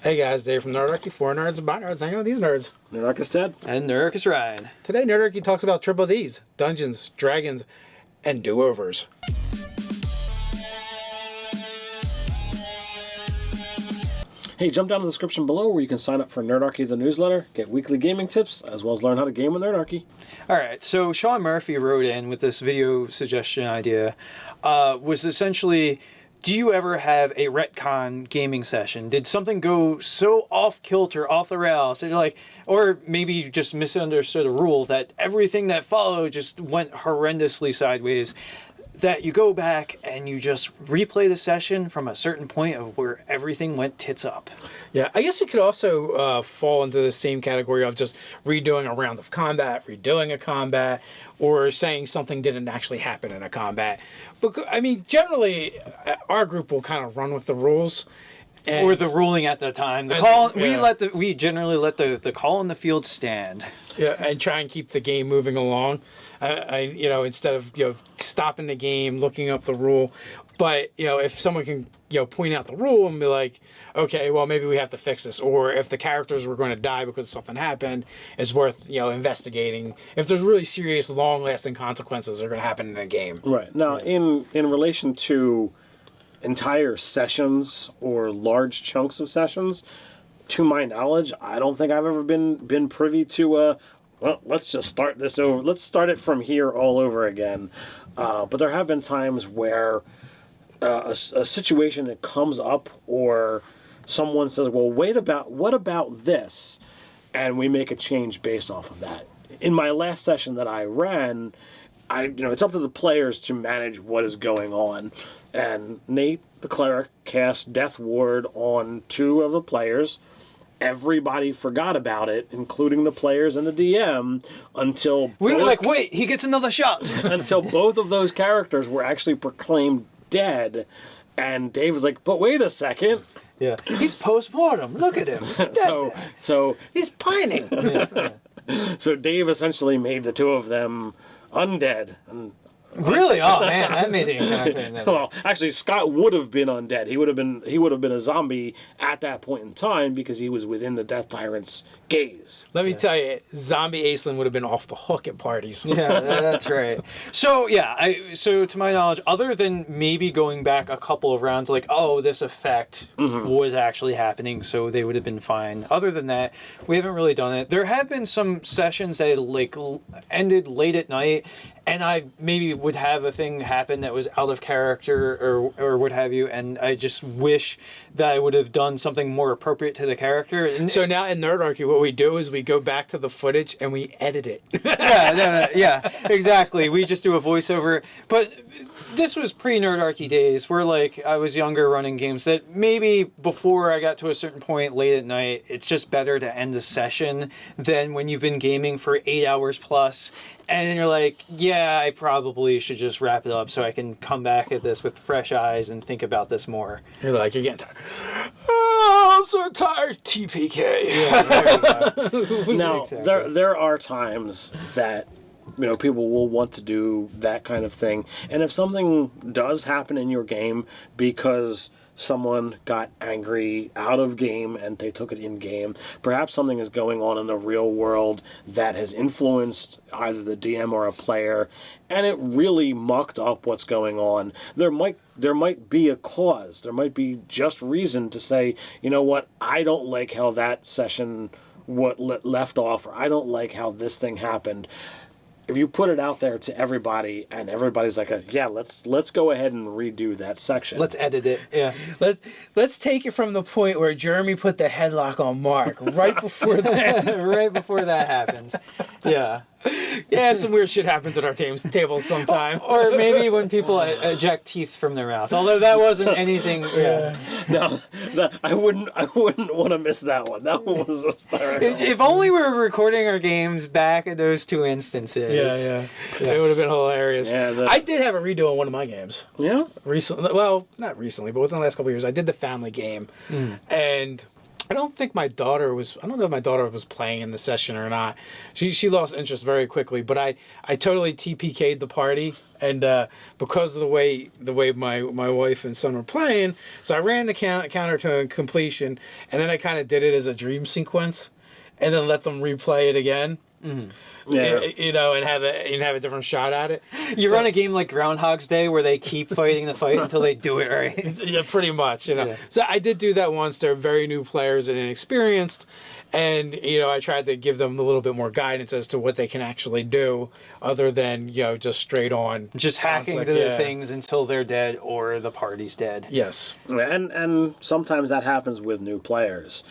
Hey guys, Dave from Nerdarchy, 4 nerds about nerds, hanging with these nerds. Nerdarchy Ted. And Nerdarchy Ryan. Today, Nerdarchy talks about Triple D's, Dungeons, Dragons, and do-overs. Hey, jump down to the description below where you can sign up for Nerdarchy the newsletter, get weekly gaming tips, as well as learn how to game with Nerdarchy. All right, so Sean Murphy wrote in with this video suggestion idea, was essentially, do you ever have a retcon gaming session? Did something go so off kilter, off the rails, that you're like, or maybe you just misunderstood a rule that everything that followed just went horrendously sideways, that you go back and you just replay the session from a certain point of where everything went tits up? Yeah, I guess it could also fall into the same category of just redoing a round of combat, redoing a combat, or saying something didn't actually happen in a combat. But I mean, generally, our group will kind of run with the rules. Or the ruling at the time. The call, we generally let the call in the field stand. Yeah, and try and keep the game moving along. Instead of stopping the game, looking up the rule. But if someone can point out the rule and be like, okay, well maybe we have to fix this, or if the characters were going to die because something happened, it's worth investigating. If there's really serious, long-lasting consequences that are going to happen in a game. Right now, in relation to entire sessions or large chunks of sessions, to my knowledge, I don't think I've ever been privy to well, let's just start this over. Let's start it from here all over again. But there have been times where a situation that comes up, or someone says, well, what about this? And we make a change based off of that. In my last session that I ran, it's up to the players to manage what is going on. And Nate, the cleric, cast Death Ward on 2 of the players. Everybody forgot about it, including the players and the DM, until we were like, wait, he gets another shot. Until both of those characters were actually proclaimed dead. And Dave was like, but wait a second. Yeah, he's post-mortem. Look at him. He's dead. So he's pining. So Dave essentially made the 2 of them undead. Really? Oh man, that made the encounter. Well, actually, Scott would have been undead. He would have been a zombie at that point in time because he was within the Death Tyrant's gaze. Let me tell you, zombie Aislinn would have been off the hook at parties. Yeah, that's right. So yeah, so to my knowledge, other than maybe going back a couple of rounds, like, oh, this effect was actually happening, so they would have been fine. Other than that, we haven't really done it. There have been some sessions that like ended late at night, and I maybe would have a thing happen that was out of character or what have you, and I just wish that I would have done something more appropriate to the character. And so now in Nerdarchy, what we do is we go back to the footage and we edit it. Yeah, exactly. We just do a voiceover. But this was pre-Nerdarchy days where, like, I was younger running games that maybe before I got to a certain point late at night, it's just better to end a session than when you've been gaming for 8 hours plus. And then you're like, yeah, I probably should just wrap it up so I can come back at this with fresh eyes and think about this more. You're like, you're getting tired. Oh, I'm so tired. TPK. Yeah, there you go. Now, Exactly. there are times that people will want to do that kind of thing. And if something does happen in your game because someone got angry out of game and they took it in game, perhaps something is going on in the real world that has influenced either the DM or a player, and it really mucked up what's going on, there might be a cause. There might be just reason to say, you know what, I don't like how that session left off, or I don't like how this thing happened. If you put it out there to everybody and everybody's like, yeah, let's go ahead and redo that section. Let's edit it. Yeah. Let's take it from the point where Jeremy put the headlock on Mark right before that. Right before that happened. Yeah. Yeah, some weird shit happens at our tables sometime. Or maybe when people eject teeth from their mouth. Although that wasn't anything. Yeah. No, I wouldn't want to miss that one. That one was hysterical. If only we were recording our games back at those 2 instances. Yeah. It would have been hilarious. Yeah, I did have a redo on one of my games. Yeah? Recently. Well, not recently, but within the last couple of years. I did the family game. And I don't think my daughter was. I don't know if my daughter was playing in the session or not. She lost interest very quickly. But I totally TPK'd the party, and because of the way my wife and son were playing, so I ran the counter to completion, and then I kind of did it as a dream sequence, and then let them replay it again. Mm-hmm. Yeah. And have a different shot at it. You run a game like Groundhog's Day where they keep fighting the fight until they do it right. Yeah, pretty much. Yeah. So I did do that once. They're very new players and inexperienced, and I tried to give them a little bit more guidance as to what they can actually do, other than just straight on Just hacking conflict. to the Yeah. things until they're dead or the party's dead. Yes. And sometimes that happens with new players.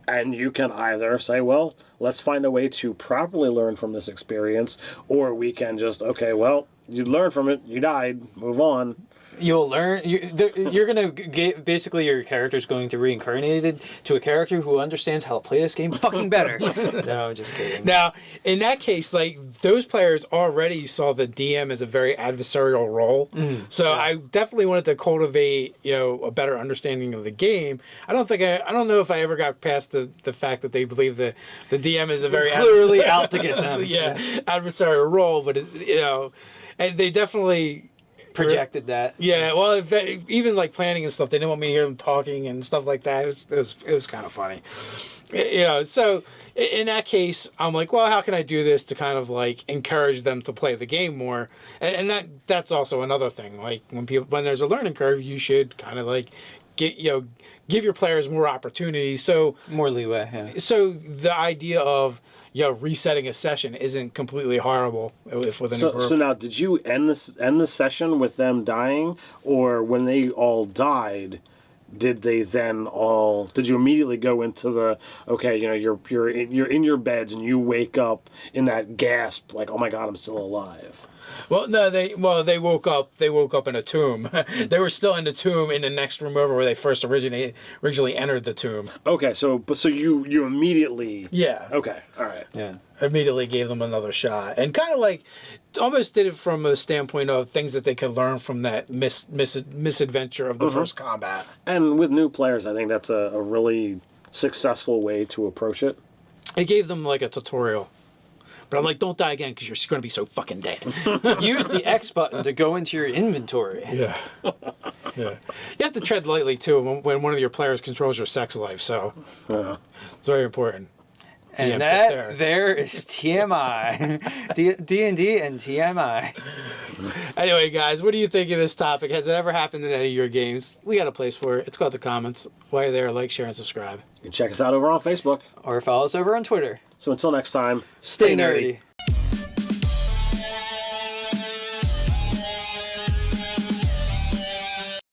And you can either say, well, let's find a way to properly learn from this experience, or we can just, okay, well, you learned from it, you died, move on. You'll learn. You're gonna get basically your character's going to reincarnated to a character who understands how to play this game fucking better. No, just kidding. Now, in that case, like those players already saw the DM as a very adversarial role, so I definitely wanted to cultivate a better understanding of the game. I don't know if I ever got past the fact that they believe the DM is a very Clearly out to get them. adversarial role, but and they definitely Projected that. Yeah, well, even like planning and stuff, they didn't want me to hear them talking and stuff like that. It was kind of funny, So in that case, I'm like, well, how can I do this to kind of like encourage them to play the game more? And that's also another thing. Like when there's a learning curve, you should kind of like give your players more opportunities. So More leeway. Yeah. So the idea of resetting a session isn't completely horrible if within a group. So now, did you end the session with them dying, or when they all died, did you immediately go into the you're in your beds and you wake up in that gasp like, oh my god, I'm still alive? Well, no, they woke up. They woke up in a tomb. They were still in the tomb in the next room over where they first originally entered the tomb. Okay, so you immediately. Yeah. Okay. All right. Yeah. Immediately gave them another shot, and kind of like almost did it from a standpoint of things that they could learn from that misadventure of the first combat. And with new players, I think that's a really successful way to approach it. It gave them like a tutorial. But I'm like, don't die again because you're going to be so fucking dead. Use the X button to go into your inventory. Yeah. You have to tread lightly, too, when one of your players controls your sex life, so it's very important. And there is TMI. D&D and TMI. Anyway, guys, what do you think of this topic? Has it ever happened in any of your games? We got a place for it. It's called the comments. While you're there, like, share, and subscribe. You can check us out over on Facebook. Or follow us over on Twitter. So until next time, Stay nerdy.